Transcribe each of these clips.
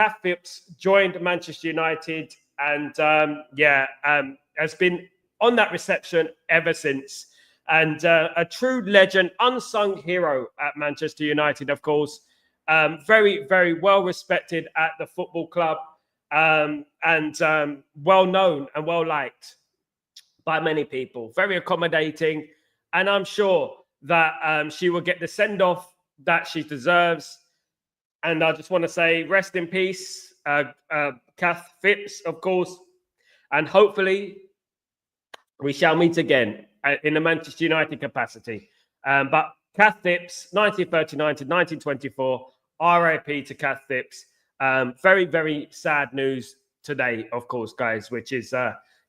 Kath Phipps joined Manchester United and has been on that reception ever since. And a true legend, unsung hero at Manchester United, of course. Very, very well respected at the football club and well known and well liked by many people. Very accommodating. And I'm sure that she will get the send-off that she deserves. And I just want to say, rest in peace, Kath Phipps, of course. And hopefully we shall meet again in the Manchester United capacity. But Kath Phipps, 1939 to 1924, RIP to Kath Phipps. Very, very sad news today, of course, guys, which is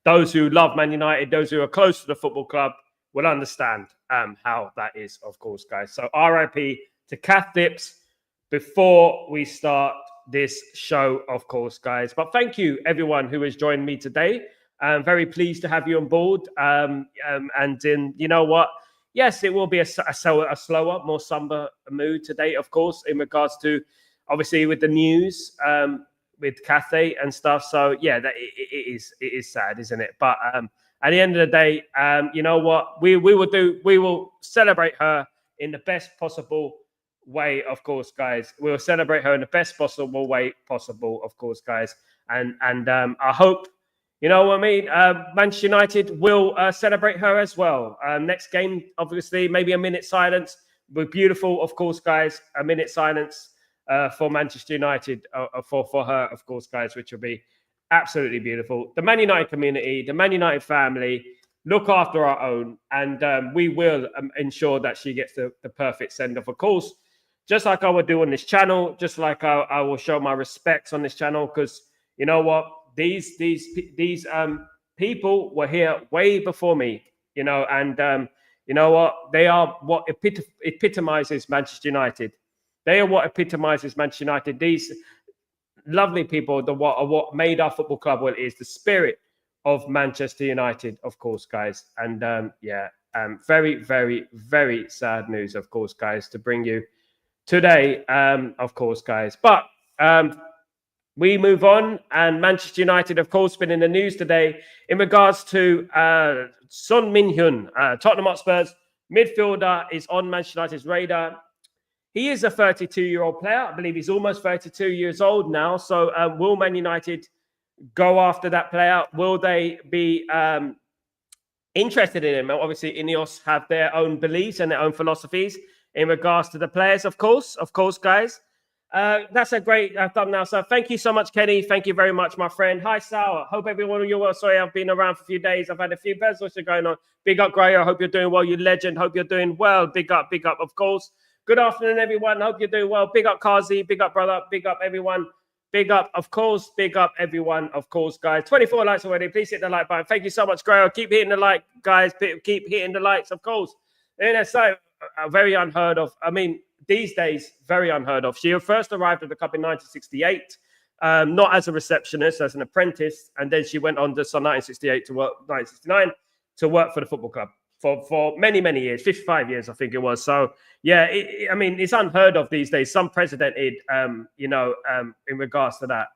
those who love Man United, those who are close to the football club will understand how that is, of course, guys. So RIP to Kath Phipps before we start this show, of course, guys. But thank you, everyone who has joined me today. I'm very pleased to have you on board. You know what? Yes, it will be a slower, more somber mood today, of course, in regards to, obviously, with the news, with Cathay and stuff. So, yeah, it is sad, isn't it? But at the end of the day, you know what? We will celebrate her in the best possible way, of course, guys. We'll celebrate her in the best possible way possible, of course, guys. And I hope, you know what I mean? Manchester United will celebrate her as well. Next game, obviously, maybe a minute silence. But beautiful, of course, guys. A minute silence for Manchester United for her, of course, guys, which will be absolutely beautiful. The Man United community, the Man United family, look after our own. And we will ensure that she gets the perfect send-off, of course. Just like I would do on this channel, just like I will show my respects on this channel, because you know what? These people were here way before me, you know, and you know what? They are what epitomizes Manchester United. They are what epitomizes Manchester United. These lovely people are what made our football club what it is, the spirit of Manchester United, of course, guys. And very, very, very sad news, of course, guys, to bring you today, of course, guys. But we move on, and Manchester United, of course, been in the news today in regards to Son Min-hyun, Tottenham Hotspur's midfielder, is on Manchester United's radar. He is a 32-year-old player. I believe he's almost 32 years old now. So will Man United go after that player? Will they be interested in him? Obviously, Ineos have their own beliefs and their own philosophies in regards to the players, of course, guys. That's a great thumbnail. So thank you so much, Kenny. Thank you very much, my friend. Hi, Sal. Hope everyone you're well. Sorry, I've been around for a few days. I've had a few business going on. Big up, Grayo. Hope you're doing well. You legend. Hope you're doing well. Big up, of course. Good afternoon, everyone. Hope you're doing well. Big up, Kazi. Big up, brother. Big up, everyone. Big up, of course. Big up, everyone, of course, guys. 24 likes already. Please hit the like button. Thank you so much, Grayo. Keep hitting the like, guys. Keep hitting the likes, of course. And it's so very unheard of. I mean, these days, very unheard of. She first arrived at the club in 1968, not as a receptionist, as an apprentice, and then she went on to 1968 to work, 1969 to work for the football club for many, many years, 55 years, I think it was. So, yeah, I mean, it's unheard of these days. Some precedented, in regards to that.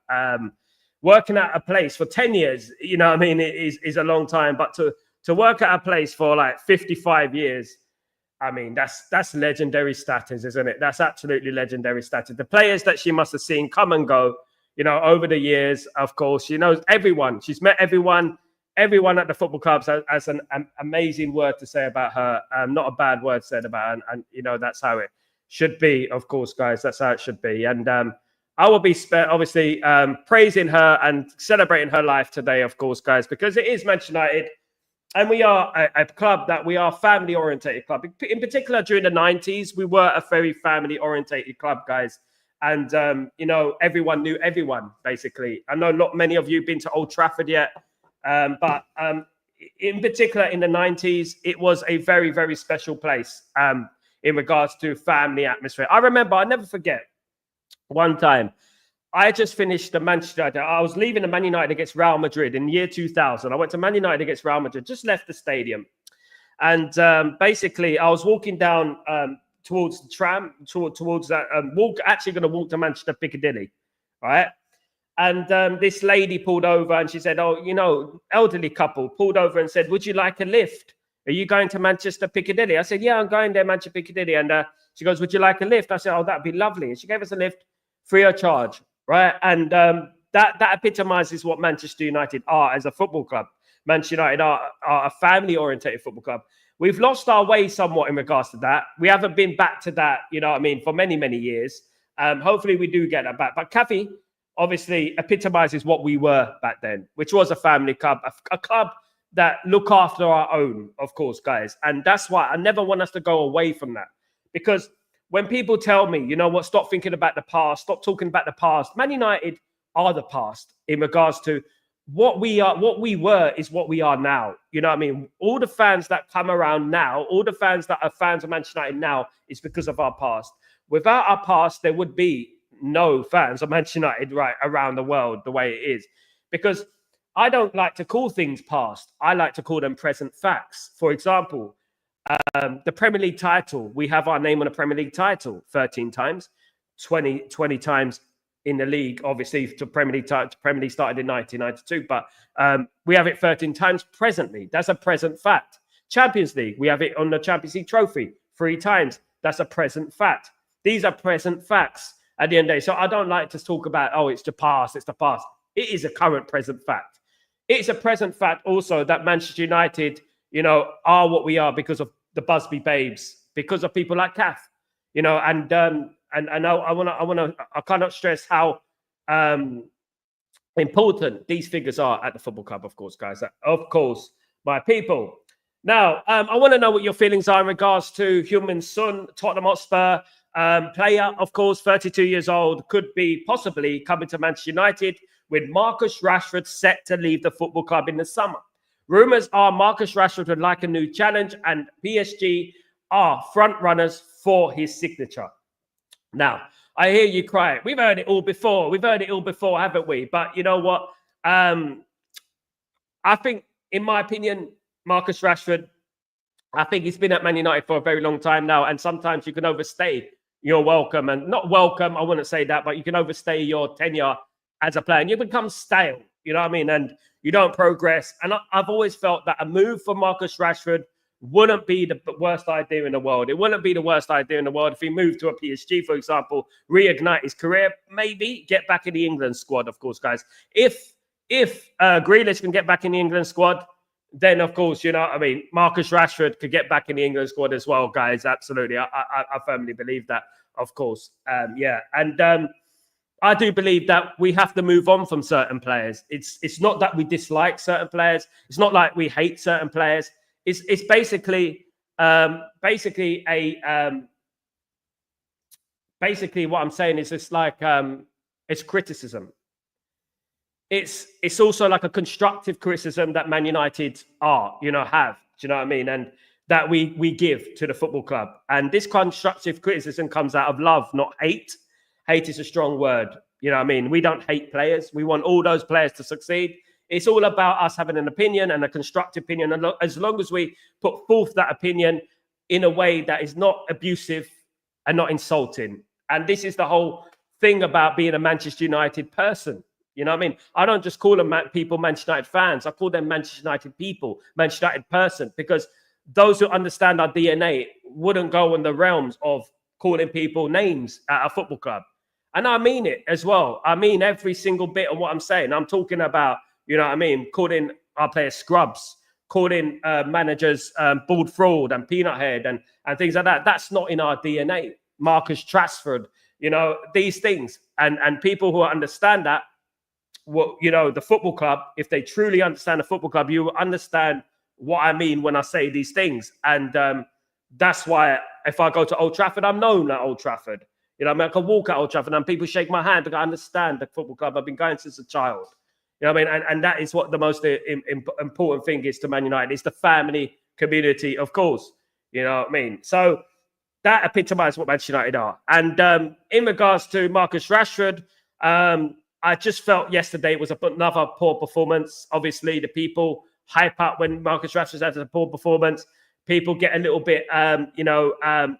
Working at a place for 10 years, you know what I mean, is a long time. But to work at a place for like 55 years, I mean, that's legendary status, isn't it? That's absolutely legendary status. The players that she must have seen come and go, you know, over the years, of course. She knows everyone. She's met everyone at the football clubs has an amazing word to say about her. Not a bad word said about her. And you know, that's how it should be, of course, guys. That's how it should be. And I will be obviously praising her and celebrating her life today, of course, guys, because it is Manchester United. And we are a club that we are family-orientated club. In particular, during the 90s, we were a very family-orientated club, guys. And, you know, everyone knew everyone, basically. I know not many of you have been to Old Trafford yet. But in particular, in the 90s, it was a very, very special place in regards to family atmosphere. I remember, I'll never forget, one time, I just finished the Manchester United. I was leaving the Man United against Real Madrid in the year 2000. I went to Man United against Real Madrid, just left the stadium. And basically, I was walking down towards the tram, towards that, actually going to walk to Manchester Piccadilly, right? And this lady pulled over and she said, oh, you know, elderly couple pulled over and said, would you like a lift? Are you going to Manchester Piccadilly? I said, yeah, I'm going there, Manchester Piccadilly. And she goes, would you like a lift? I said, oh, that'd be lovely. And she gave us a lift free of charge, right? And that epitomizes what Manchester United are as a football club. Manchester United are a family-orientated football club. We've lost our way somewhat in regards to that. We haven't been back to that, you know what I mean, for many, many years. Hopefully we do get that back. But Kathy obviously epitomizes what we were back then, which was a family club, a club that look after our own, of course, guys. And that's why I never want us to go away from that. Because when people tell me, you know what, stop thinking about the past, stop talking about the past. Man United are the past in regards to what we are, what we were is what we are now. You know what I mean? All the fans that come around now, all the fans that are fans of Manchester United now is because of our past. Without our past, there would be no fans of Manchester United right around the world the way it is. Because I don't like to call things past. I like to call them present facts. For example, the Premier League title, we have our name on a Premier League title 13 times, 20 times in the league. Obviously, the Premier League started in 1992, but we have it 13 times presently. That's a present fact. Champions League, we have it on the Champions League trophy 3 times. That's a present fact. These are present facts at the end of the day. So I don't like to talk about, oh, it's the past, it's the past. It is a current present fact. It's a present fact also that Manchester United, you know, are what we are because of the Busby babes, because of people like Kath, you know, and I cannot stress how important these figures are at the football club, of course, guys. Of course, my people. Now, I want to know what your feelings are in regards to Heung-min Son, Tottenham Hotspur player, of course, 32 years old, could be possibly coming to Manchester United with Marcus Rashford set to leave the football club in the summer. Rumours are Marcus Rashford would like a new challenge and PSG are front runners for his signature. Now, I hear you cry. We've heard it all before. We've heard it all before, haven't we? But you know what? I think, in my opinion, Marcus Rashford, I think he's been at Man United for a very long time now. And sometimes you can overstay your welcome. And not welcome, I wouldn't say that, but you can overstay your tenure as a player. And you become stale, you know what I mean? And you don't progress. And I've always felt that a move for Marcus Rashford wouldn't be the worst idea in the world. It wouldn't be the worst idea in the world if he moved to a PSG, for example, reignite his career, maybe get back in the England squad, of course, guys. If Grealish can get back in the England squad, then, of course, you know what I mean, Marcus Rashford could get back in the England squad as well, guys. Absolutely. I firmly believe that, of course. Yeah. And I do believe that we have to move on from certain players. It's not that we dislike certain players. It's not like we hate certain players. It's basically basically what I'm saying is it's like it's criticism. It's also like a constructive criticism that Man United have. Do you know what I mean? And that we give to the football club. And this constructive criticism comes out of love, not hate. Hate is a strong word. You know what I mean? We don't hate players. We want all those players to succeed. It's all about us having an opinion and a constructive opinion. And as long as we put forth that opinion in a way that is not abusive and not insulting. And this is the whole thing about being a Manchester United person. You know what I mean? I don't just call them people Manchester United fans. I call them Manchester United people, Manchester United person, because those who understand our DNA wouldn't go in the realms of calling people names at a football club. And I mean it as well. I mean every single bit of what I'm saying. I'm talking about, you know what I mean, calling our players scrubs, calling managers bald fraud and peanut head and things like that. That's not in our DNA. Marcus Rashford, you know, these things. And people who understand that, well, you know, the football club, if they truly understand the football club, you will understand what I mean when I say these things. And that's why if I go to Old Trafford, I'm known at Old Trafford. You know, I mean, I can walk at Old Trafford and people shake my hand because I understand the football club. I've been going since a child. You know what I mean? And that is what the most important thing is to Man United. It's the family community, of course. You know what I mean? So that epitomizes what Manchester United are. And in regards to Marcus Rashford, I just felt yesterday was another poor performance. Obviously, the people hype up when Marcus Rashford has a poor performance. People get a little bit,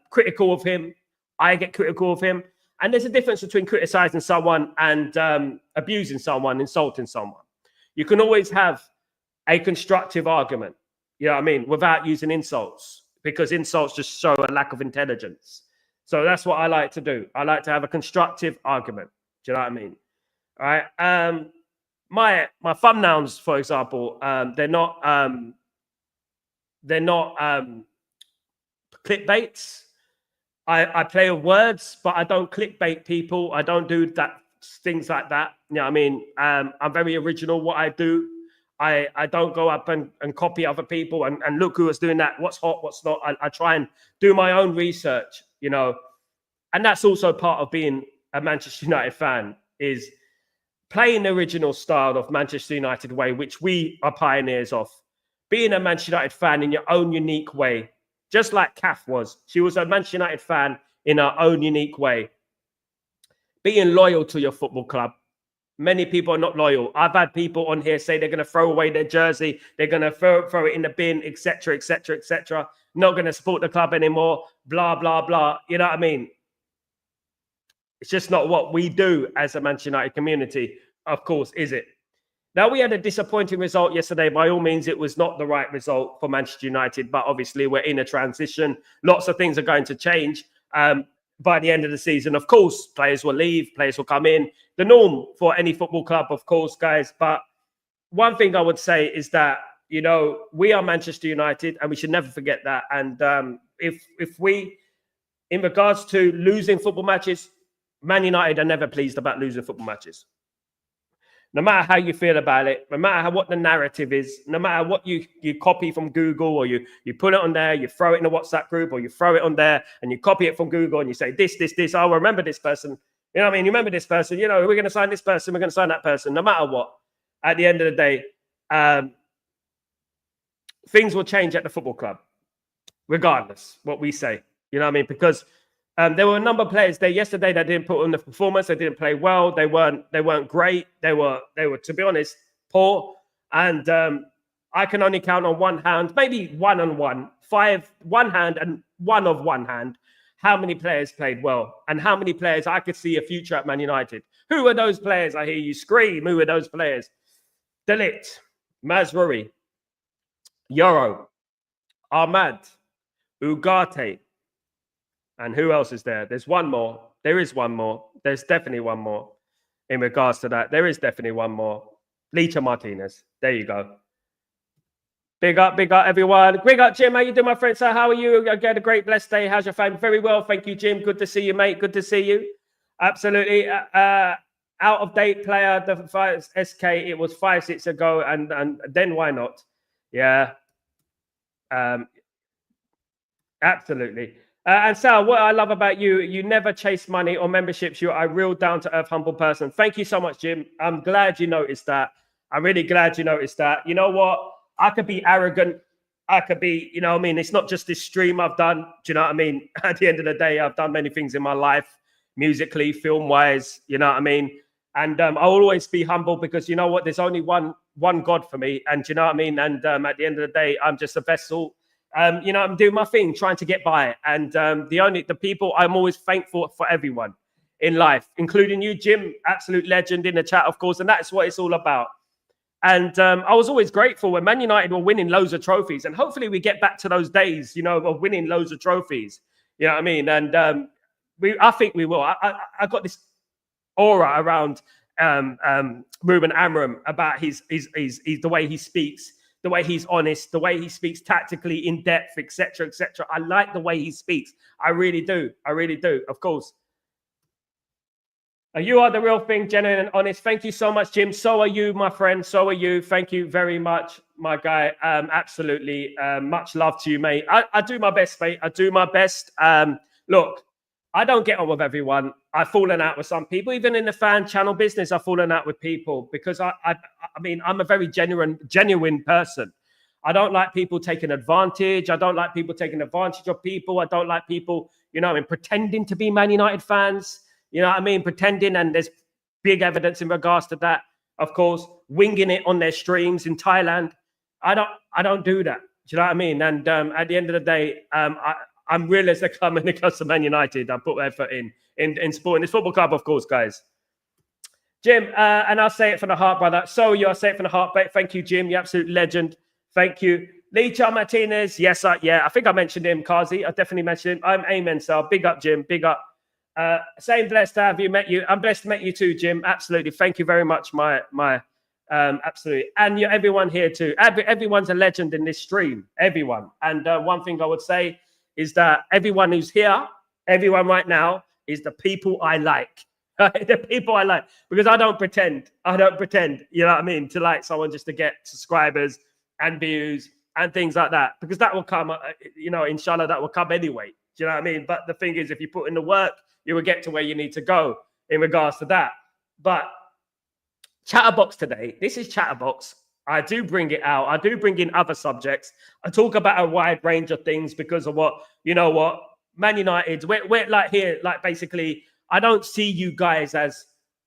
critical of him. I get critical of him. And there's a difference between criticizing someone and abusing someone, insulting someone. You can always have a constructive argument, you know what I mean, without using insults, because insults just show a lack of intelligence. So that's what I like to do. I like to have a constructive argument. Do you know what I mean? All right. My thumbnails, for example, they're not clickbaits. I play with words, but I don't clickbait people. I don't do that, things like that. You know what I mean? I'm very original what I do. I don't go up and copy other people and look who is doing that, what's hot, what's not. I try and do my own research, you know. And that's also part of being a Manchester United fan, is playing the original style of Manchester United way, which we are pioneers of. Being a Manchester United fan in your own unique way. Just like Kath was. She was a Manchester United fan in her own unique way. Being loyal to your football club. Many people are not loyal. I've had people on here say they're going to throw away their jersey. They're going to throw it in the bin, etc., etc., etc. Not going to support the club anymore. Blah, blah, blah. You know what I mean? It's just not what we do as a Manchester United community. Of course, is it? Now, we had a disappointing result yesterday. By all means, it was not the right result for Manchester United, but obviously we're in a transition. Lots of things are going to change by the end of the season. Of course, players will leave, players will come in. The norm for any football club, of course, guys. But one thing I would say is that, you know, we are Manchester United and we should never forget that. And if we, in regards to losing football matches, Man United are never pleased about losing football matches. No matter how you feel about it, no matter what the narrative is, no matter what you copy from Google, or you put it on there, you throw it in a WhatsApp group, or you throw it on there and you copy it from Google and you say this, oh, remember this person. You know what I mean? You remember this person, you know, we're going to sign this person, we're going to sign that person. No matter what, at the end of the day, things will change at the football club, regardless what we say. You know what I mean? Because there were a number of players there yesterday that didn't put on the performance. They didn't play well. They weren't great. They were, to be honest, poor. And I can only count on one hand, maybe one hand and one of one hand, how many players played well and how many players I could see a future at Man United. Who are those players? I hear you scream. Who are those players? De Ligt, Mazraoui, Yoro, Ahmad, Ugarte. And who else is there? There's one more. There is one more. There's definitely one more in regards to that. There is definitely one more. Licha Martinez. There you go. Big up, everyone. Big up, Jim. How you doing, my friend? So how are you? I get a great, blessed day. How's your family? Very well. Thank you, Jim. Good to see you, mate. Good to see you. Absolutely. Out of date player, the SK, it was 5-6 ago. And then why not? Yeah. Absolutely. And Sal, what I love about you, you never chase money or memberships. You're a real down-to-earth, humble person. Thank you so much, Jim. I'm glad you noticed that. I'm really glad you noticed that. You know what? I could be arrogant. I could be, you know what I mean? It's not just this stream I've done. Do you know what I mean? At the end of the day, I've done many things in my life, musically, film-wise, you know what I mean? And I'll always be humble because you know what? There's only one God for me. And you know what I mean? And at the end of the day, I'm just a vessel. You know, I'm doing my thing, trying to get by. And the people, I'm always thankful for everyone in life, including you, Jim, absolute legend in the chat, of course. And that's what it's all about. And I was always grateful when Man United were winning loads of trophies. And hopefully we get back to those days, you know, of winning loads of trophies. You know what I mean? And I think we will. I got this aura around Ruben Amorim about his the way he speaks, the way he's honest, the way he speaks tactically, in depth, etc., etc. I like the way he speaks. I really do. I really do. Of course. You are the real thing, genuine and honest. Thank you so much, Jim. So are you, my friend. So are you. Thank you very much, my guy. Absolutely. Much love to you, mate. I do my best, mate. I do my best. Look, I don't get on with everyone. I've fallen out with some people. Even in the fan channel business, I've fallen out with people because I mean, I'm a very genuine person. I don't like people taking advantage. I don't like people taking advantage of people. I don't like people, you know, pretending to be Man United fans. You know what I mean? Pretending, and there's big evidence in regards to that. Of course, winging it on their streams in Thailand. I don't do that. Do you know what I mean? And at the end of the day, I'm real as they come when it comes to Man United. I put effort in sport, in this football club, of course, guys. Jim, and I'll say it from the heart, brother. So I'll say it from the heart. Thank you, Jim. You absolute legend. Thank you. Lee Martinez. Yes, I think I mentioned him. Kazi, I definitely mentioned him. I'm Amen, Sal. Big up, Jim. Big up. Same blessed to have you. Met you. I'm blessed to meet you too, Jim. Absolutely. Thank you very much, my absolutely. And everyone here too. Everyone's a legend in this stream. Everyone. And one thing I would say is that everyone who's here, everyone right now, is the people I like. The people I like, because I don't pretend, you know what I mean, to like someone just to get subscribers and views and things like that, because that will come, you know, inshallah, that will come anyway. Do you know what I mean? But the thing is, if you put in the work, you will get to where you need to go in regards to that. But Chatterbox today, this is Chatterbox. I do bring it out. I do bring in other subjects. I talk about a wide range of things because of what, you know what, Man United, we're like here, like basically, I don't see you guys as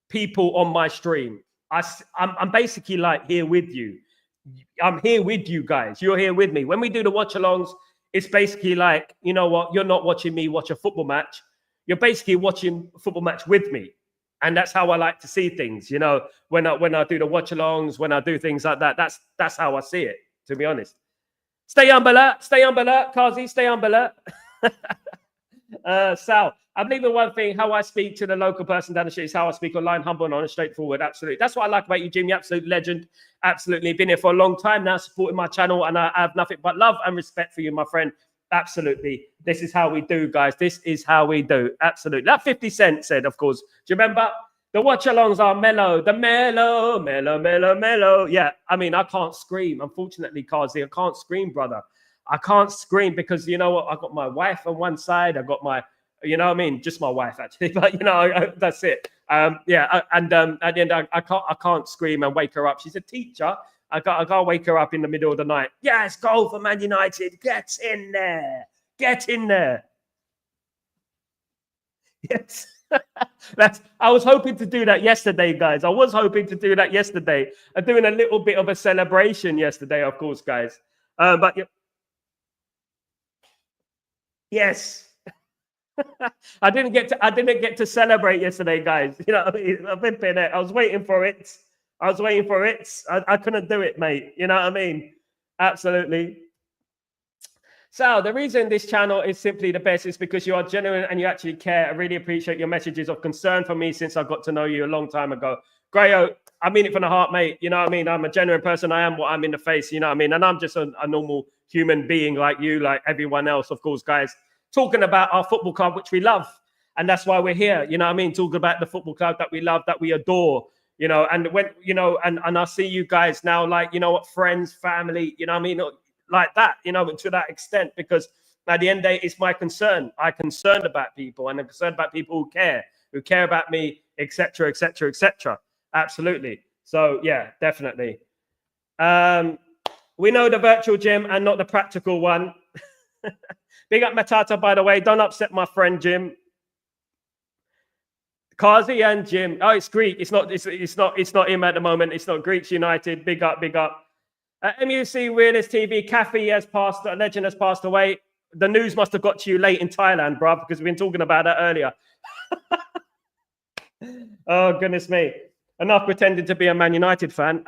people on my stream. I'm basically like here with you. I'm here with you guys. You're here with me. When we do the watch-alongs, it's basically like, you know what? You're not watching me watch a football match. You're basically watching a football match with me. And that's how I like to see things, you know, when I do the watch-alongs, when I do things like that. That's how I see it, to be honest. Stay alert, Kazi, stay alert. Sal, I believe in one thing, how I speak to the local person down the street is how I speak online, humble and honest, straightforward. Absolutely. That's what I like about you, Jim. You're absolute legend. Absolutely. Been here for a long time now, supporting my channel, and I have nothing but love and respect for you, my friend. Absolutely. This is how we do, guys. This is how we do. Absolutely. That 50 Cent said, of course. Do you remember? The watch-alongs are mellow. The mellow. Yeah, I mean, I can't scream. Unfortunately, Kazi, I can't scream, brother. I can't scream because, you know what, I got my wife on one side. I got my, you know what I mean? Just my wife, actually. But, you know, that's it. At the end, I can't scream and wake her up. She's a teacher. I can't wake her up in the middle of the night. Yes, goal for Man United. Get in there. Get in there. Yes. I was hoping to do that yesterday, guys. I was hoping to do that yesterday. I'm doing a little bit of a celebration yesterday, of course, guys. But yes, I didn't get to celebrate yesterday, guys. You know, I've been there. I was waiting for it. I couldn't do it, mate. You know what I mean? Absolutely. So the reason this channel is simply the best is because you are genuine and you actually care. I really appreciate your messages of concern for me since I got to know you a long time ago. Grayo, I mean it from the heart, mate. You know what I mean? I'm a genuine person. I am what I'm in the face. You know what I mean? And I'm just a normal human being like you, like everyone else, of course, guys. Talking about our football club, which we love. And that's why we're here. You know what I mean? Talking about the football club that we love, that we adore. You know, and when, you know, and I see you guys now, like, you know what, friends, family, you know what I mean? Like that, you know, to that extent, because at the end of the day, it's my concern. I'm concerned about people, and I'm concerned about people who care about me, etc., etc., etc. Absolutely. So yeah, definitely. We know the virtual gym and not the practical one. Big up Matata, by the way. Don't upset my friend Jim. Kazi and Jim. Oh, it's Greek. It's not him at the moment. It's not Greeks United. Big up, big up. MUC Realist TV, Kathy has passed, a legend has passed away. The news must have got to you late in Thailand, bruv, because we've been talking about that earlier. Oh, goodness me. Enough pretending to be a Man United fan.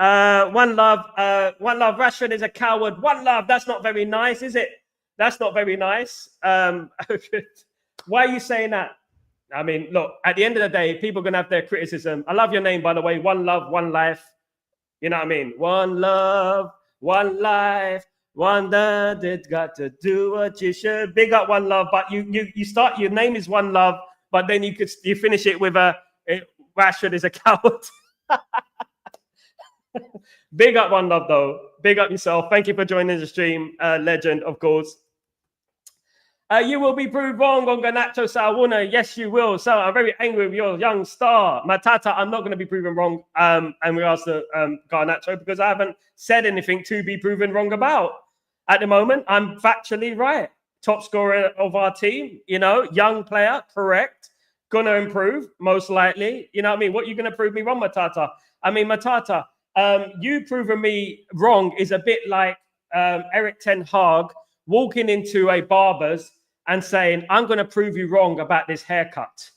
One love. Rashford is a coward. One love. That's not very nice, is it? That's not very nice. Why are you saying that? I mean, look, at the end of the day, people are going to have their criticism. I love your name, by the way. One love, one life. You know what I mean? One love, one life, one that it got to do what you should. Big up One Love, but you start, your name is One Love, but then you finish it with Rashford is a coward. Big up One Love though. Big up yourself. Thank you for joining the stream, legend, of course. You will be proved wrong on Garnacho Sal Warner. Yes, you will. So I'm very angry with your young star. Matata, I'm not going to be proven wrong. And we asked Garnacho because I haven't said anything to be proven wrong about. At the moment, I'm factually right. Top scorer of our team, you know, young player, correct. Going to improve, most likely. You know what I mean? What are you going to prove me wrong, Matata? I mean, Matata, you proving me wrong is a bit like Eric Ten Hag walking into a barber's and saying, I'm going to prove you wrong about this haircut.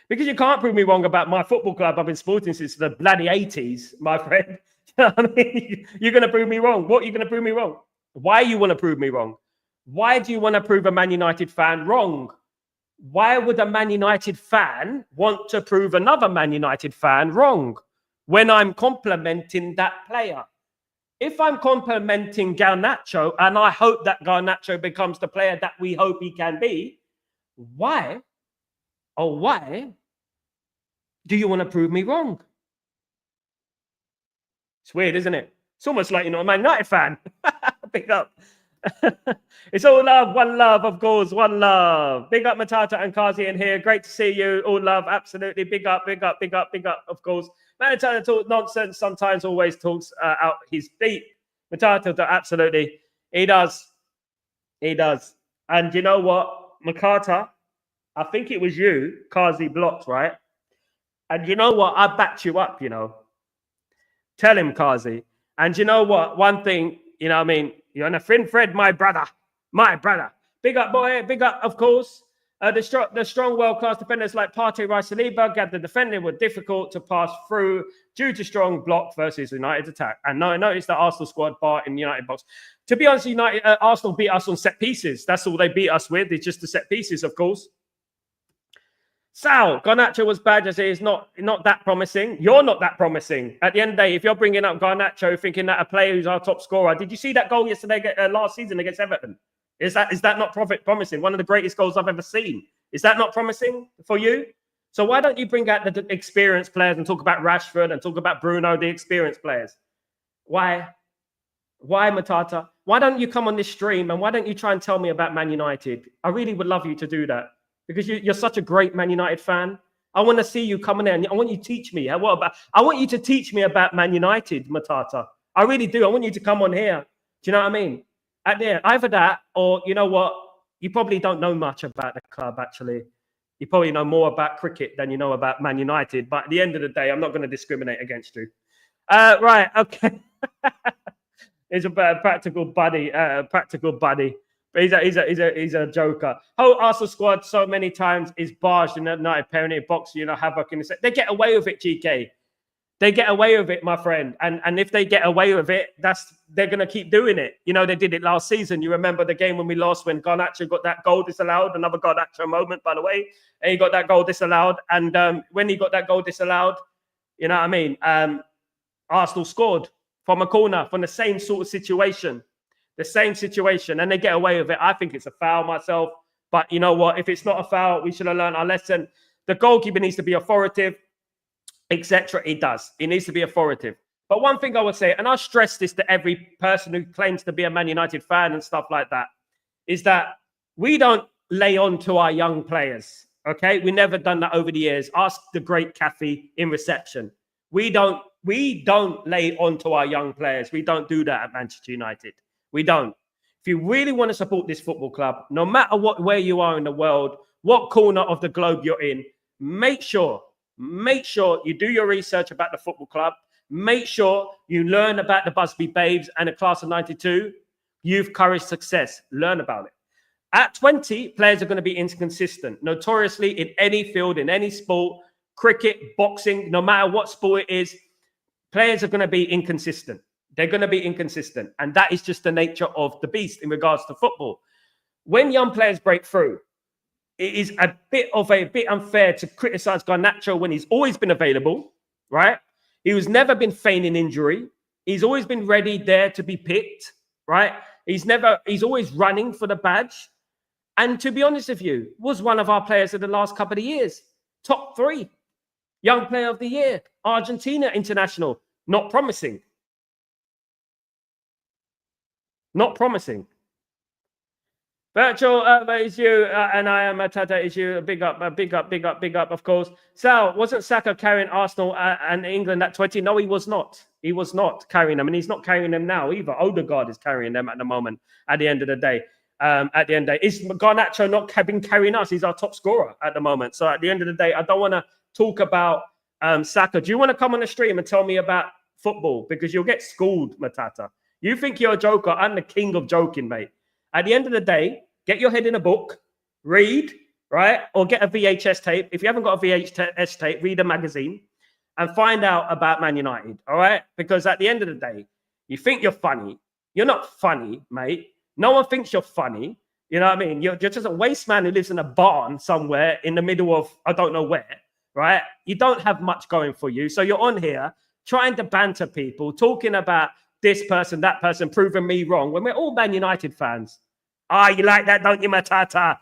Because you can't prove me wrong about my football club I've been supporting since the bloody 80s, my friend. You know what I mean? You're going to prove me wrong. What are you going to prove me wrong? Why you want to prove me wrong? Why do you want to prove a Man United fan wrong? Why would a Man United fan want to prove another Man United fan wrong when I'm complimenting that player? If I'm complimenting Garnacho and I hope that Garnacho becomes the player that we hope he can be, why do you want to prove me wrong? It's weird, isn't it? It's almost like you're not a Man United fan. Big up. It's all love, one love, of course, one love. Big up Matata and Kazi in here. Great to see you. All love, absolutely. Big up, big up, big up, big up, of course. Matata talks nonsense, sometimes always talks out his feet. Matata, absolutely. He does. He does. And you know what? Makata, I think it was you, Kazi blocked, right? And you know what? I backed you up, you know. Tell him, Kazi. And you know what? One thing, you know what I mean? You're on a thin thread, my brother. My brother. Big up, boy. Big up, of course. The strong world-class defenders like Partey, Rice, Saliba got the defending were difficult to pass through due to strong block versus United's attack. And no, notice the Arsenal squad bar in the United box. To be honest, Arsenal beat us on set pieces. That's all they beat us with. It's just the set pieces, of course. Sal, Garnacho was bad as he is not that promising. You're not that promising. At the end of the day, if you're bringing up Garnacho thinking that a player who's our top scorer, did you see that goal yesterday, last season against Everton? Is that not promising? One of the greatest goals I've ever seen. Is that not promising for you? So why don't you bring out the experienced players and talk about Rashford and talk about Bruno, the experienced players? Why? Why, Matata? Why don't you come on this stream and why don't you try and tell me about Man United? I really would love you to do that. Because you're such a great Man United fan. I want to see you coming in. I want you to teach me. I want you to teach me about Man United, Matata. I really do. I want you to come on here. Do you know what I mean? Either that or, you know what? You probably don't know much about the club, actually. You probably know more about cricket than you know about Man United. But at the end of the day, I'm not going to discriminate against you. Right. Okay. He's a practical buddy. But he's a joker. Whole Arsenal squad so many times is barged in the United penalty box. You know, havoc in the set. They get away with it, GK. They get away with it, my friend. And if they get away with it, they're gonna keep doing it. You know, they did it last season. You remember the game when we lost when Garnacho got that goal disallowed. Another Garnacho moment, by the way. And he got that goal disallowed. And when he got that goal disallowed, you know what I mean? Arsenal scored from a corner from the same sort of situation. The same situation, and they get away with it. I think it's a foul myself. But you know what? If it's not a foul, we should have learned our lesson. The goalkeeper needs to be authoritative, etc. He does. He needs to be authoritative. But one thing I would say, and I stress this to every person who claims to be a Man United fan and stuff like that, is that we don't lay on to our young players. Okay? We've never done that over the years. Ask the great Kathy in reception. We don't lay on to our young players. We don't do that at Manchester United. We don't. If you really want to support this football club, no matter where you are in the world, what corner of the globe you're in, make sure you do your research about the football club. Make sure you learn about the Busby Babes and the class of 92. Youth, courage, success. Learn about it. At 20, players are going to be inconsistent. Notoriously, in any field, in any sport, cricket, boxing, no matter what sport it is, players are going to be inconsistent. They're going to be inconsistent. And that is just the nature of the beast in regards to football. When young players break through, it is a bit unfair to criticize Garnacho when he's always been available, right? He's never been feigning injury. He's always been ready there to be picked, right? He's always running for the badge. And to be honest with you, was one of our players of the last couple of years. Top 3. Young player of the year. Argentina international. Not promising. Not promising. Virtual is you, and I am Matata is you. Big up, of course. Sal, wasn't Saka carrying Arsenal and England at 20? No, he was not. He was not carrying them, and he's not carrying them now either. Odegaard is carrying them at the moment, at the end of the day. Is Garnacho not been carrying us? He's our top scorer at the moment. So at the end of the day, I don't want to talk about Saka. Do you want to come on the stream and tell me about football? Because you'll get schooled, Matata. You think you're a joker. I'm the king of joking, mate. At the end of the day, get your head in a book, read, right? Or get a VHS tape. If you haven't got a VHS tape, read a magazine and find out about Man United, all right? Because at the end of the day, you think you're funny. You're not funny, mate. No one thinks you're funny. You know what I mean? You're just a waste man who lives in a barn somewhere in the middle of, I don't know where, right? You don't have much going for you. So you're on here trying to banter people, talking about this person, that person, proving me wrong, when we're all Man United fans. You like that, don't you, Matata?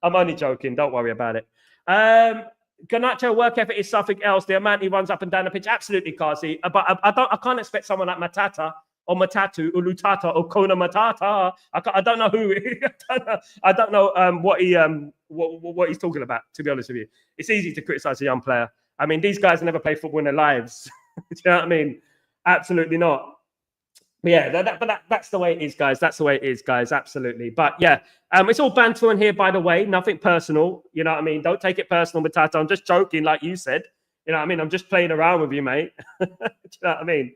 I'm only joking. Don't worry about it. Garnacho work ethic is something else. The amount he runs up and down the pitch, absolutely, Kasi. But I can't expect someone like Matata or Matatu or Lutata or Kona Matata. I don't know who. I don't know what he's talking about. To be honest with you, it's easy to criticize a young player. I mean, these guys never play football in their lives. Do you know what I mean? Absolutely not. But yeah, that's the way it is, guys. That's the way it is, guys. Absolutely. But yeah, it's all banter in here, by the way. Nothing personal. You know what I mean? Don't take it personal, Matata. I'm just joking, like you said. You know what I mean? I'm just playing around with you, mate. Do you know what I mean?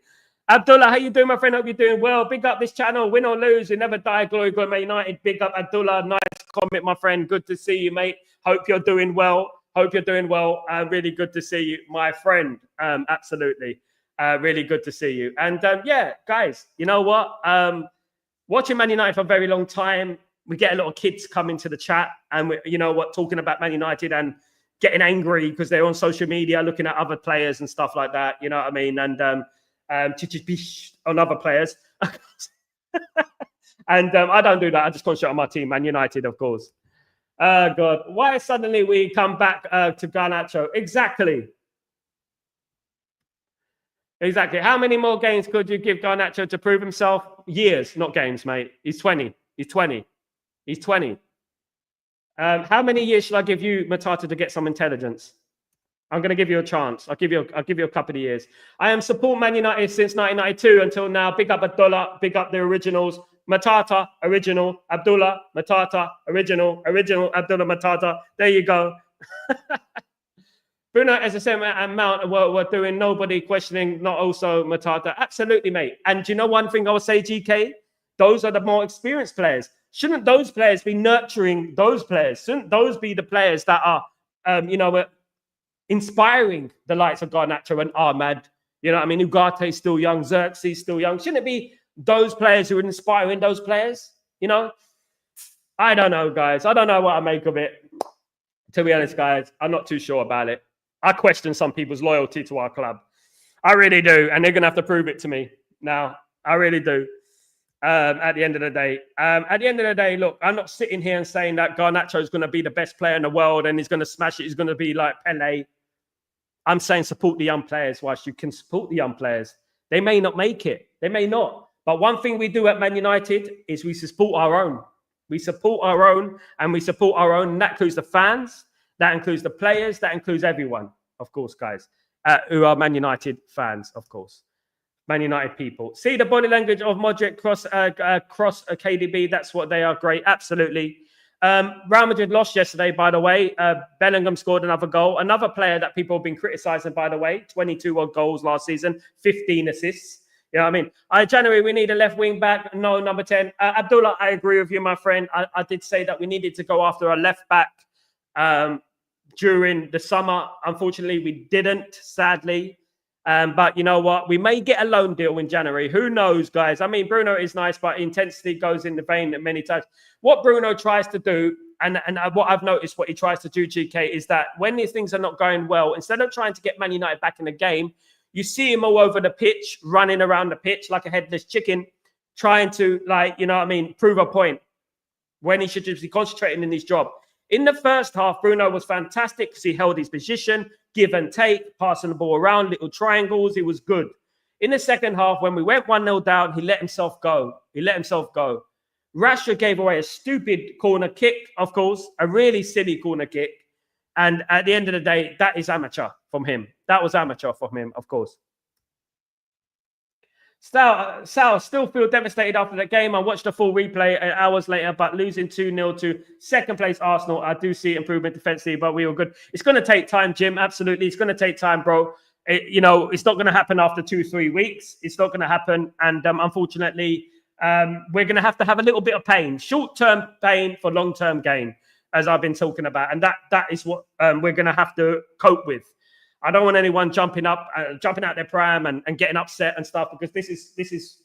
Abdullah, how you doing, my friend? Hope you're doing well. Big up this channel. Win or lose, you never die. Glory, glory, Man United. Big up, Abdullah. Nice comment, my friend. Good to see you, mate. Hope you're doing well. Hope you're doing well. Really good to see you, my friend. Absolutely. Really good to see you. And yeah, guys, you know what? Watching Man United for a very long time, we get a lot of kids coming to the chat and, you know what, talking about Man United and getting angry because they're on social media looking at other players and stuff like that. You know what I mean? And on other players. And I don't do that. I just concentrate on my team, Man United, of course. God, why suddenly we come back to Garnacho? Exactly. How many more games could you give Garnacho to prove himself? Years, not games, mate. He's 20. How many years should I give you, Matata, to get some intelligence? I'm going to give you a chance. I'll give you a couple of years. I am support Man United since 1992 until now. Big up Abdullah. Big up the originals. Matata, original. Abdullah, Matata, original. Abdullah, Matata. There you go. Bruno, as I said, and Mount we're doing, nobody questioning, not also Matata. Absolutely, mate. And do you know one thing I would say, GK? Those are the more experienced players. Shouldn't those players be nurturing those players? Shouldn't those be the players that are, inspiring the likes of Garnacho and Ahmad? You know what I mean? Ugate's still young. Xerxes still young. Shouldn't it be those players who are inspiring those players? You know? I don't know, guys. I don't know what I make of it. To be honest, guys, I'm not too sure about it. I question some people's loyalty to our club. I really do. And they're going to have to prove it to me now. I really do. At the end of the day, look, I'm not sitting here and saying that Garnacho is going to be the best player in the world and he's going to smash it. He's going to be like Pele. I'm saying support the young players whilst you can support the young players. They may not make it. They may not. But one thing we do at Man United is we support our own. We support our own and we support our own. And that includes the fans. That includes the players. That includes everyone, of course, guys, who are Man United fans, of course. Man United people. See the body language of Modric cross KDB. That's what they are. Great. Absolutely. Real Madrid lost yesterday, by the way. Bellingham scored another goal. Another player that people have been criticizing, by the way. 22 odd goals last season. 15 assists. You know what I mean? January, we need a left wing back. No, number 10. Abdullah, I agree with you, my friend. I did say that we needed to go after a left back during the summer. Unfortunately, we didn't, sadly. But you know what? We may get a loan deal in January. Who knows, guys? I mean, Bruno is nice, but intensity goes in the vein many times. What Bruno tries to do, and what I've noticed, what he tries to do, GK, is that when these things are not going well, instead of trying to get Man United back in the game, you see him all over the pitch, running around the pitch like a headless chicken, trying to, like, you know what I mean, prove a point when he should just be concentrating in his job. In the first half, Bruno was fantastic because he held his position, give and take, passing the ball around, little triangles. He was good. In the second half, when we went 1-0 down, he let himself go. Rashford gave away a stupid corner kick, of course, a really silly corner kick. And at the end of the day, that is amateur from him. That was amateur from him, of course. Sal still feel devastated after the game. I watched the full replay hours later, but losing 2-0 to second place Arsenal, I do see improvement defensively, but we were good. It's going to take time, Jim. Absolutely. It's going to take time, bro. It's not going to happen after 2-3 weeks. It's not going to happen. And unfortunately, we're going to have a little bit of pain, short-term pain for long-term gain, as I've been talking about. And that is what we're going to have to cope with. I don't want anyone jumping out their pram and getting upset and stuff, because this is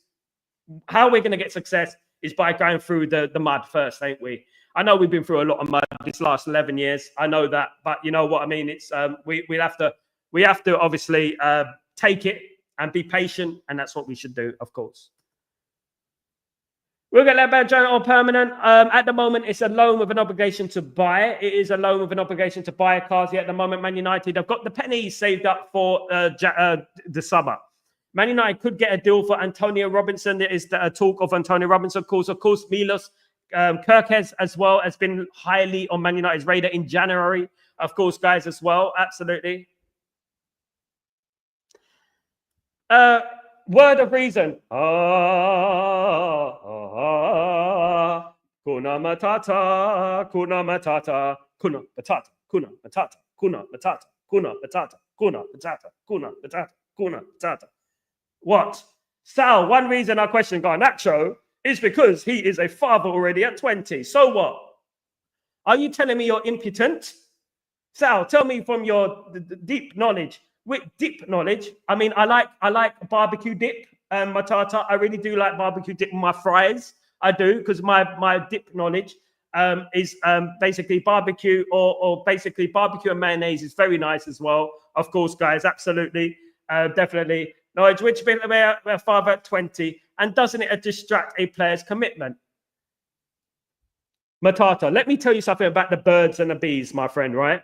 how we're going to get success is by going through the mud first, ain't we? I know we've been through a lot of mud this last 11 years. I know that, but you know what I mean? It's we have to obviously take it and be patient, and that's what we should do, of course. We'll get that back on permanent. At the moment, it's a loan with an obligation to buy. It is a loan with an obligation to buy a Kazi at the moment. Man United have got the pennies saved up for the summer. Man United could get a deal for Antonio Robinson. There is a talk of Antonio Robinson. Of course, Milos Kerkez as well has been highly on Man United's radar in January. Of course, guys, as well. Absolutely. Word of reason. Kuna matata, kuna matata, kuna matata, kuna matata, kuna matata, kuna matata, kuna matata, kuna matata, kuna matata. What? Sal, one reason I question Garnacho is because he is a father already at 20. So what? Are you telling me you're impotent? Sal, tell me from your deep knowledge. With dip knowledge, I mean, I like barbecue dip, Matata. I really do like barbecue dip in my fries. I do, because my dip knowledge is basically barbecue or basically barbecue and mayonnaise is very nice as well. Of course, guys, absolutely, definitely. Knowledge which been a father at 20, and doesn't it distract a player's commitment? Matata, let me tell you something about the birds and the bees, my friend. Right,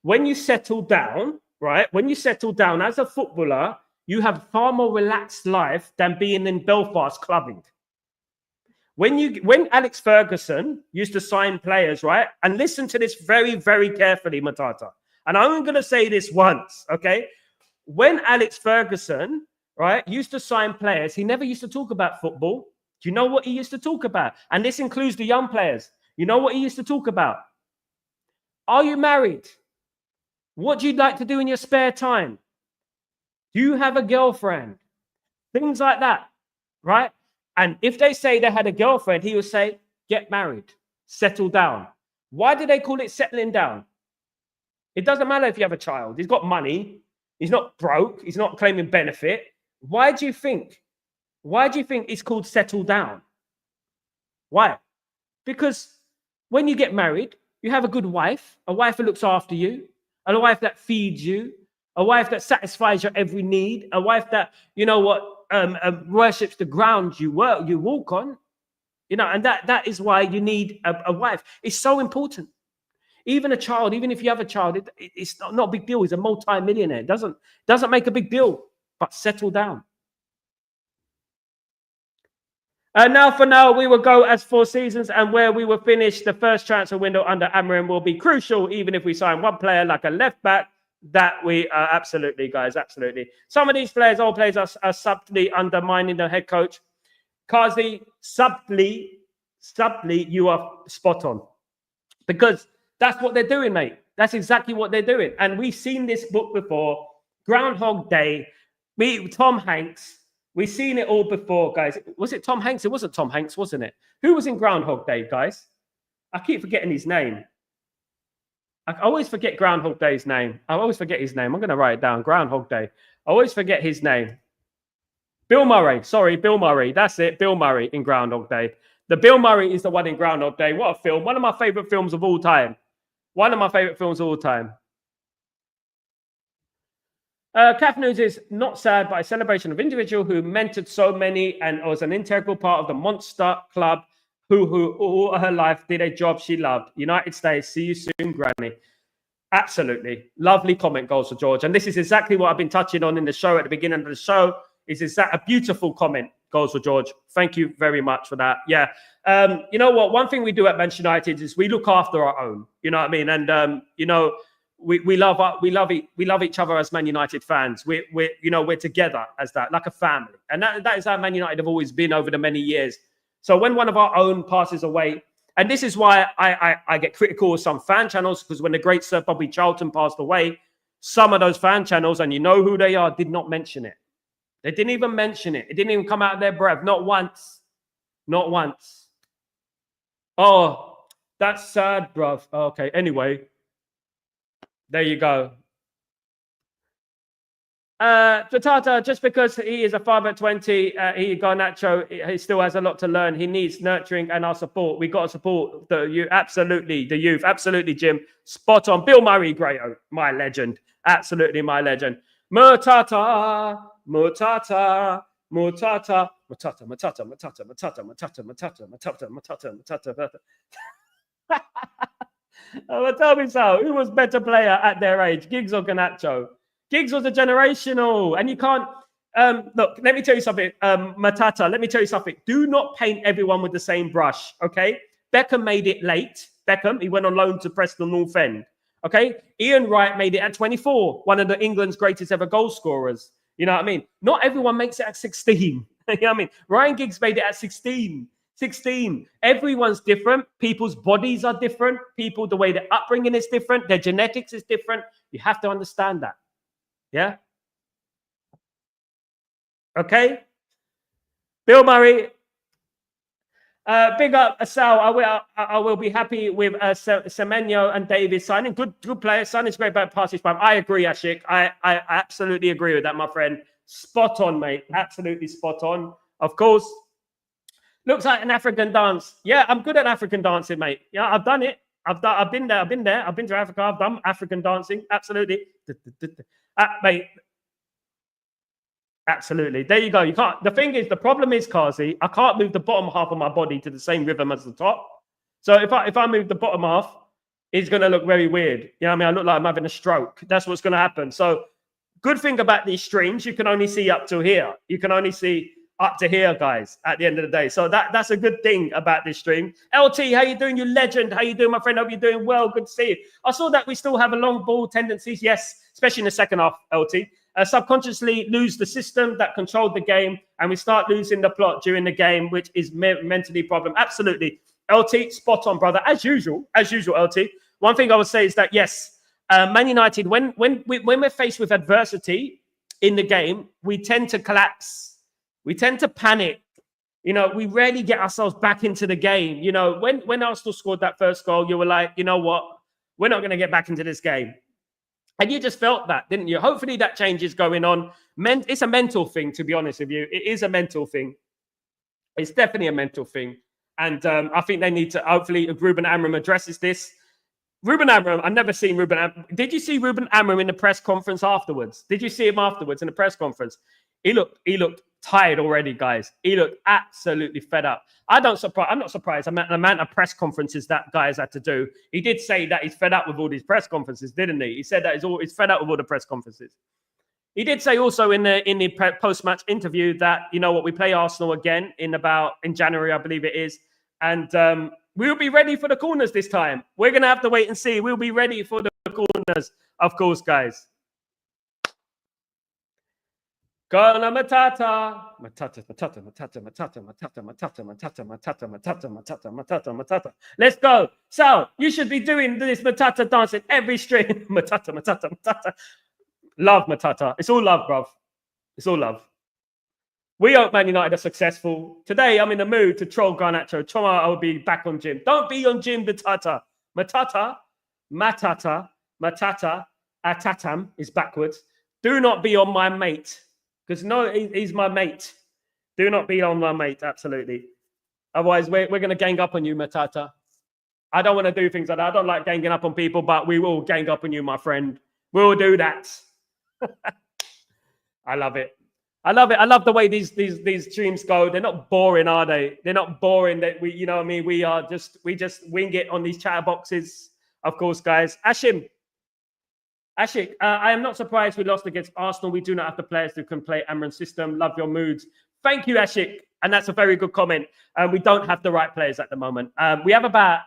when you settle down. Right, when you settle down as a footballer, you have far more relaxed life than being in Belfast clubbing. When Alex Ferguson used to sign players, right, and listen to this very, very carefully, Matata, and I'm going to say this once, okay? When Alex Ferguson, right, used to sign players, he never used to talk about football. Do you know what he used to talk about? And this includes the young players. You know what he used to talk about? Are you married? What do you like to do in your spare time? Do you have a girlfriend? Things like that, right? And if they say they had a girlfriend, he would say, get married, settle down. Why do they call it settling down? It doesn't matter if you have a child. He's got money. He's not broke. He's not claiming benefit. Why do you think it's called settle down? Why? Because when you get married, you have a good wife, a wife who looks after you, a wife that feeds you, a wife that satisfies your every need, a wife that, you know what, worships the ground you walk on, you know, and that is why you need a wife. It's so important. Even a child, even if you have a child, it's not a big deal. He's a multi-millionaire. It doesn't make a big deal, but settle down. And now, we will go as 4 seasons, and where we will finish the first transfer window under Amarim will be crucial, even if we sign one player like a left back. That we absolutely, guys, absolutely. Some of these players, old players, are subtly undermining the head coach. Kazi, subtly, you are spot on, because that's what they're doing, mate. That's exactly what they're doing, and we've seen this book before. Groundhog Day. Tom Hanks. We've seen it all before, guys. Was it Tom Hanks? It wasn't Tom Hanks, wasn't it? Who was in Groundhog Day, guys? I keep forgetting his name. I always forget Groundhog Day's name. I always forget his name. I'm going to write it down. Groundhog Day. I always forget his name. Bill Murray. Sorry, Bill Murray. That's it. Bill Murray in Groundhog Day. The Bill Murray is the one in Groundhog Day. What a film. One of my favorite films of all time. One of my favorite films of all time. CAF News is not sad, but a celebration of individual who mentored so many and was an integral part of the Monster Club, who all her life did a job she loved. United States, see you soon, Granny. Absolutely. Lovely comment, Goals for George. And this is exactly what I've been touching on in the show at the beginning of the show. Is that a beautiful comment, Goals for George? Thank you very much for that. Yeah. You know what? One thing we do at Manchester United is we look after our own. You know what I mean? And, you know, we love each other as Man United fans. We're together as that, like a family. And that is how Man United have always been over the many years. So when one of our own passes away, and this is why I get critical of some fan channels, because when the great Sir Bobby Charlton passed away, some of those fan channels, and you know who they are, did not mention it. They didn't even mention it. It didn't even come out of their breath, not once. Not once. Oh, that's sad, bruv. Okay, anyway. There you go. Tata, just because he is a father at 20, Garnacho, he still has a lot to learn. He needs nurturing and our support. We got to support the youth. Absolutely, the youth. Absolutely, Jim. Spot on. Bill Murray, great, my legend. Absolutely, my legend. Mutata, Mutata, Mutata, Mutata, Mutata, Mutata, Mutata, Mutata, Mutata, Mutata, Mutata, Mutata. Tell me so. Who was better player at their age, Giggs or Garnacho? Giggs was a generational, and you can't. Look, let me tell you something, Matata. Let me tell you something. Do not paint everyone with the same brush, okay? Beckham made it late. Beckham, he went on loan to Preston North End. Okay, Ian Wright made it at 24, one of the England's greatest ever goal scorers. You know what I mean? Not everyone makes it at 16. You know what I mean? Ryan Giggs made it at 16. 16. Everyone's different. People's bodies are different. People, the way their upbringing is different. Their genetics is different. You have to understand that. Yeah. Okay. Bill Murray. Big up Sal. I will be happy with Semenyo and Davis signing. Good players. Son is great about passes. I agree, Ashik. I absolutely agree with that, my friend. Spot on, mate. Absolutely spot on. Of course. Looks like an African dance. Yeah, I'm good at African dancing, mate. Yeah, I've done it. I've been there. I've been to Africa. I've done African dancing. Absolutely. Mate. Absolutely. There you go. You can't. The thing is, the problem is, Kazi, I can't move the bottom half of my body to the same rhythm as the top. So if I move the bottom half, it's going to look very weird. You know what I mean? I look like I'm having a stroke. That's what's going to happen. So good thing about these streams, you can only see up to here. You can only see up to here, guys, at the end of the day. So that's a good thing about this stream. LT, how you doing, you legend? How you doing, my friend? Hope you're doing well. Good to see you. I saw that we still have a long ball tendencies. Yes, especially in the second half, LT. Subconsciously lose the system that controlled the game, and we start losing the plot during the game, which is mentally problem. Absolutely. LT, spot on, brother. As usual, LT. One thing I would say is that, yes, Man United, when we're faced with adversity in the game, we tend to collapse. We tend to panic. You know, we rarely get ourselves back into the game. You know, when Arsenal scored that first goal, you were like, you know what? We're not going to get back into this game. And you just felt that, didn't you? Hopefully that change is going on. It's a mental thing, to be honest with you. It is a mental thing. It's definitely a mental thing. And I think they need to, hopefully, Ruben Amorim addresses this. Ruben Amorim, I've never seen Ruben Amorim. Did you see Ruben Amorim in the press conference afterwards? Did you see him afterwards in the press conference? He looked tired already, guys. He looked absolutely fed up. I'm not surprised. The amount of press conferences that guys had to do. He did say that he's fed up with all these press conferences, didn't he? He said that he's fed up with all the press conferences. He did say also in the post-match interview that, you know what, we play Arsenal again in January, I believe it is, and we'll be ready for the corners this time. We're gonna have to wait and see. We'll be ready for the corners, of course, guys. Gonna matata. Let's go. Sal, you should be doing this matata dance in every stream. Matata. Love matata. It's all love, bruv. It's all love. We hope Man United are successful. Today, I'm in the mood to troll Garnacho. Tomorrow, I will be back on Jim. Don't be on Jim Matata. Matata, atatam is backwards. Do not be on my mate. Because no, he's my mate. Do not be on my mate, absolutely. Otherwise, we're going to gang up on you, Matata. I don't want to do things like that. I don't like ganging up on people, but we will gang up on you, my friend. We'll do that. I love it. I love the way these streams go. They're not boring, are they? They're not boring. That we, you know what I mean? We just wing it on these chatterboxes, of course, guys. Ashik, I am not surprised we lost against Arsenal. We do not have the players who can play Amorim's system. Love your moods. Thank you, Ashik. And that's a very good comment. We don't have the right players at the moment. We have about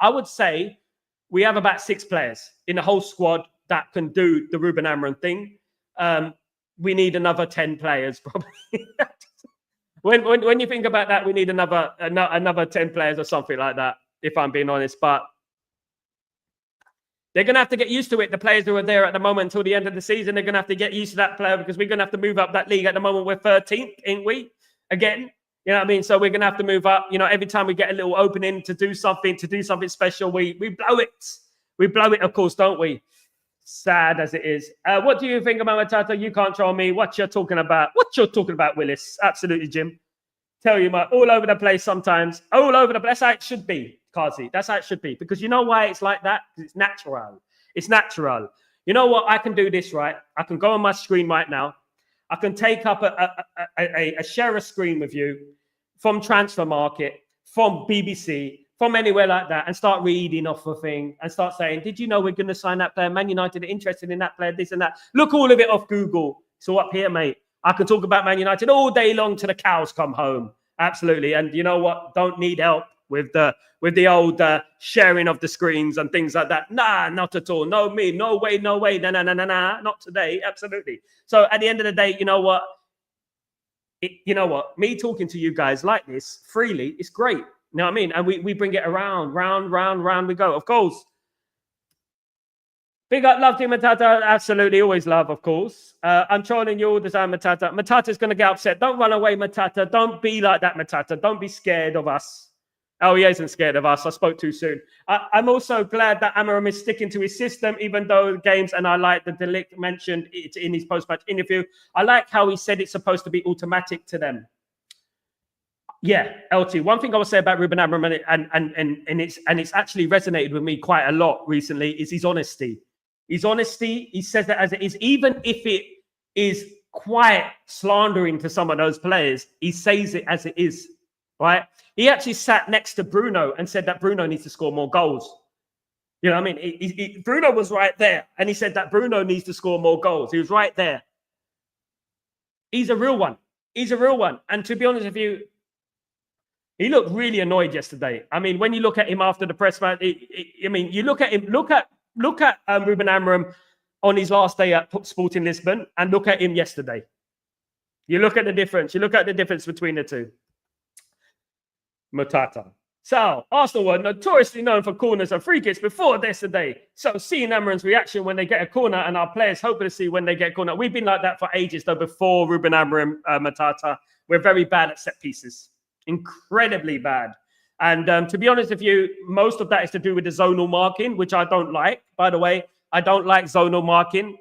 6 players in the whole squad that can do the Ruben Amorim thing. We need another 10 players, probably. when you think about that, we need another 10 players or something like that, if I'm being honest. But they're going to have to get used to it. The players who are there at the moment until the end of the season, they're going to have to get used to that player because we're going to have to move up that league. At the moment, we're 13th, ain't we? Again, You know what I mean? So we're going to have to move up. You know, every time we get a little opening to do something special, we blow it. We blow it, of course, don't we? Sad as it is. What do you think about Matata? You can't troll me. What you're talking about? What you're talking about, Willis? Absolutely, Jim. Tell you, all over the place sometimes. All over the place. That's how it should be, Kazi. That's how it should be. Because you know why it's like that? Because it's natural. It's natural. You know what? I can do this, right? I can go on my screen right now. I can take up a share a screen with you from Transfer Market, from BBC, from anywhere like that, and start reading off a thing and start saying, did you know we're going to sign that player? Man United are interested in that player, this and that. Look all of it off Google. It's all up here, mate. I can talk about Man United all day long till the cows come home. Absolutely. And you know what? Don't need help with the old sharing of the screens and things like that. Nah, not at all. No, me. No way. No way. Nah. Not today. Absolutely. So at the end of the day, you know what? Me talking to you guys like this freely is great. You know what I mean? And we bring it around, round we go. Of course. Big up, love to Matata. Absolutely, always love, of course. I'm trolling you all the time, Matata. Matata's going to get upset. Don't run away, Matata. Don't be like that, Matata. Don't be scared of us. Oh, he isn't scared of us. I spoke too soon. I'm also glad that Amarim is sticking to his system, even though games, and I like the Delict mentioned it in his post-match interview. I like how he said it's supposed to be automatic to them. Yeah, LT. One thing I will say about Ruben Amorim, and it's actually resonated with me quite a lot recently, is his honesty. His honesty, he says that as it is, even if it is quite slandering to some of those players, he says it as it is, right? He actually sat next to Bruno and said that Bruno needs to score more goals. You know what I mean? Bruno was right there, and he said that Bruno needs to score more goals. He was right there. He's a real one. He's a real one. And to be honest with you, he looked really annoyed yesterday. I mean, when you look at him after the press match, you look at him, look at Ruben Amorim on his last day at Sporting Lisbon and look at him yesterday. You look at the difference. You look at the difference between the two. Matata. So, Arsenal were notoriously known for corners and free kicks before yesterday. So, seeing Amorim's reaction when they get a corner and our players hopelessly when they get a corner. We've been like that for ages, though, before Ruben Amorim, Matata. We're very bad at set pieces. Incredibly bad. And to be honest with you, most of that is to do with the zonal marking, which I don't like. By the way, I don't like zonal marking.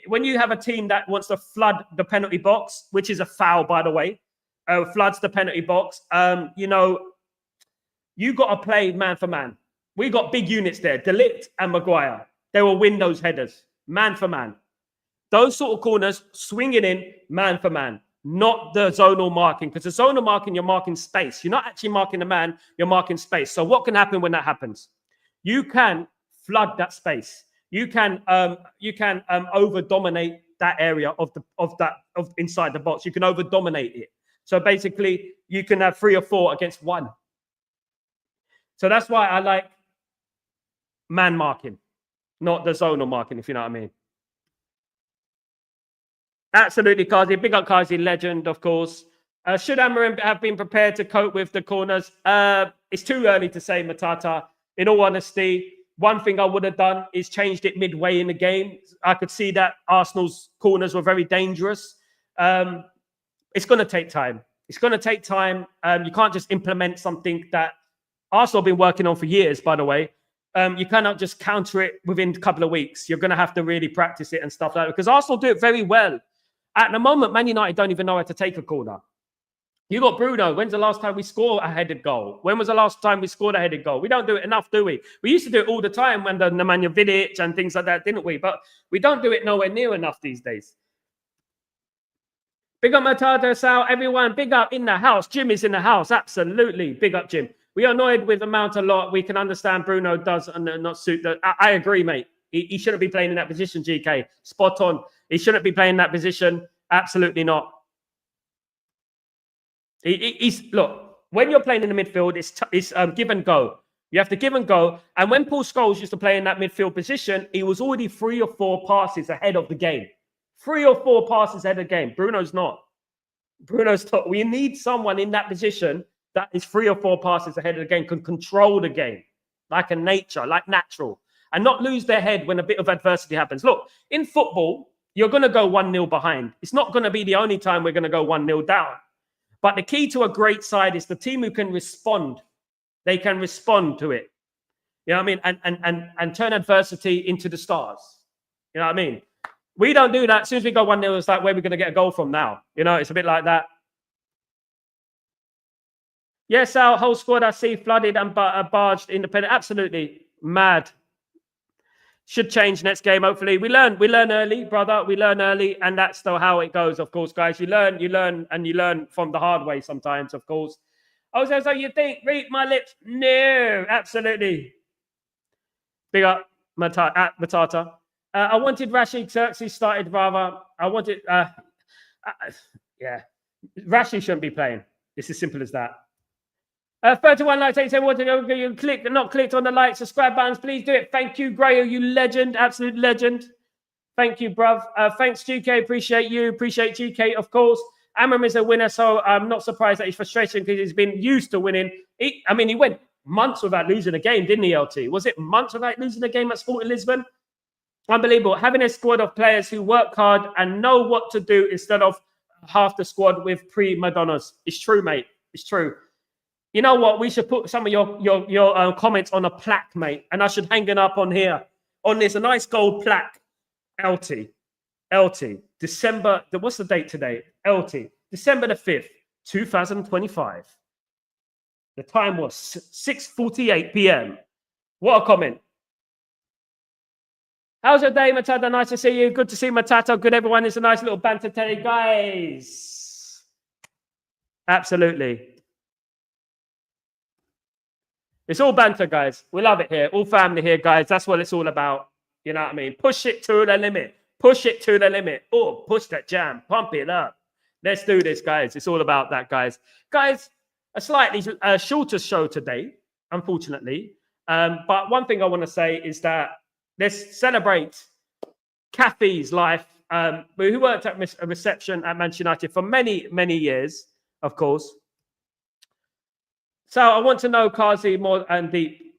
When you have a team that wants to flood the penalty box, which is a foul, by the way, floods the penalty box, you got to play man for man. We got big units there, Delict and Maguire. They will win those headers, man for man. Those sort of corners, swinging in, man for man. Not the zonal marking, because the zonal marking, you're marking space. You're not actually marking the man, you're marking space. So what can happen when that happens? You can flood that space. You can over dominate that area of inside the box. You can over dominate it. So basically, you can have 3 or 4 against 1. So that's why I like man marking, not the zonal marking, if you know what I mean. Absolutely, Kazi. Big up Kazi, legend, of course. Should Amorim have been prepared to cope with the corners? It's too early to say, Matata. In all honesty, one thing I would have done is changed it midway in the game. I could see that Arsenal's corners were very dangerous. It's going to take time. It's going to take time. You can't just implement something that Arsenal have been working on for years, by the way. You cannot just counter it within a couple of weeks. You're going to have to really practice it and stuff like that, because Arsenal do it very well. At the moment, Man United don't even know how to take a corner. You got Bruno. When's the last time we scored a headed goal? When was the last time we scored a headed goal? We don't do it enough, do we? We used to do it all the time when the Nemanja Vidic and things like that, didn't we? But we don't do it nowhere near enough these days. Big up Matata, Sal, everyone. Big up in the house. Jim is in the house. Absolutely. Big up, Jim. We are annoyed with the Mount a lot. We can understand Bruno does not suit the... I agree, mate. He shouldn't be playing in that position, GK. Spot on. He shouldn't be playing in that position. Absolutely not. Look, when you're playing in the midfield, it's give and go. You have to give and go. And when Paul Scholes used to play in that midfield position, he was already 3 or 4 passes ahead of the game. 3 or 4 passes ahead of the game. Bruno's not. We need someone in that position that is 3 or 4 passes ahead of the game, can control the game like natural, and not lose their head when a bit of adversity happens. Look, in football, you're going to go 1-0 behind. It's not going to be the only time we're going to go 1-0 down. But the key to a great side is the team who can respond. They can respond to it. You know what I mean? And turn adversity into the stars. You know what I mean? We don't do that. As soon as we go 1-0, it's like, where are we going to get a goal from now? You know, it's a bit like that. Yes, our whole squad I see flooded and barged independent. Absolutely mad. Should change next game, hopefully. We learn early, brother. We learn early, and that's still how it goes, of course, guys. You learn from the hard way sometimes, of course. Oh, so you think, read my lips? No, absolutely. Big up, Matata. I wanted Rashid Xerxes started rather. I wanted, yeah. Rashid shouldn't be playing. It's as simple as that. 31 likes, 87. What you click, not clicked on the like, subscribe buttons, please do it. Thank you, Grayo, you legend, absolute legend. Thank you, bruv. Thanks, GK. Appreciate you. Appreciate GK, of course. Amram is a winner, so I'm not surprised that he's frustrated because he's been used to winning. He went months without losing a game, didn't he, LT? Was it months without losing a game at Sporting Lisbon? Unbelievable. Having a squad of players who work hard and know what to do instead of half the squad with pre-Madonnas. It's true, mate. It's true. You know what? We should put some of your comments on a plaque, mate. And I should hang it up on here. On this, a nice gold plaque. LT. December, what's the date today? LT. December the 5th, 2025. The time was 6:48 p.m. What a comment. How's your day, Matata? Nice to see you. Good to see Matata. Good, everyone. It's a nice little banter today, guys. Absolutely. It's all banter, guys. We love it here. All family here, guys. That's what it's all about. You know what I mean? Push it to the limit. Push it to the limit. Oh, push that jam. Pump it up. Let's do this, guys. It's all about that, guys. Guys, a slightly shorter show today, unfortunately. But one thing I want to say is that let's celebrate Kathy's life, who worked at a reception at Manchester United for many, many years, of course. So I want to know Kazi more and deep.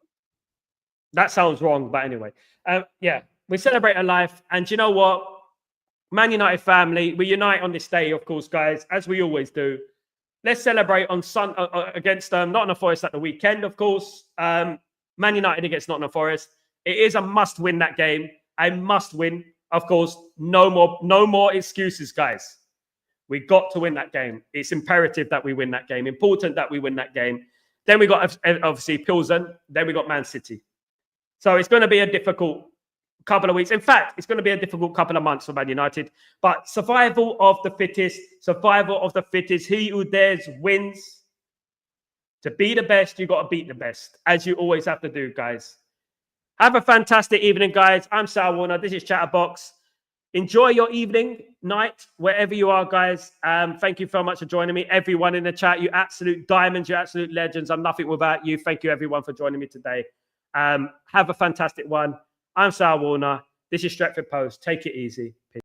That sounds wrong, but anyway. Yeah, we celebrate her life. And you know what? Man United family, we unite on this day, of course, guys, as we always do. Let's celebrate on against Nottingham Forest at the weekend, of course. Man United against Nottingham Forest. It is a must-win that game. A must-win, of course. No more excuses, guys. We got to win that game. It's imperative that we win that game. Important that we win that game. Then we got, obviously, Pilsen. Then we got Man City. So it's going to be a difficult couple of weeks. In fact, it's going to be a difficult couple of months for Man United. But survival of the fittest. Survival of the fittest. He who dares wins. To be the best, you got to beat the best. As you always have to do, guys. Have a fantastic evening, guys. I'm Sal Warner. This is Chatterbox. Enjoy your evening, night, wherever you are, guys. Thank you so much for joining me. Everyone in the chat, you absolute diamonds, you absolute legends. I'm nothing without you. Thank you, everyone, for joining me today. Have a fantastic one. I'm Sal Warner. This is Stretford Post. Take it easy. Peace.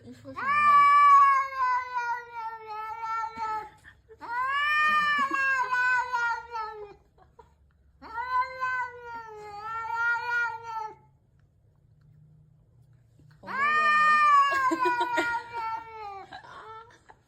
你说什么呢？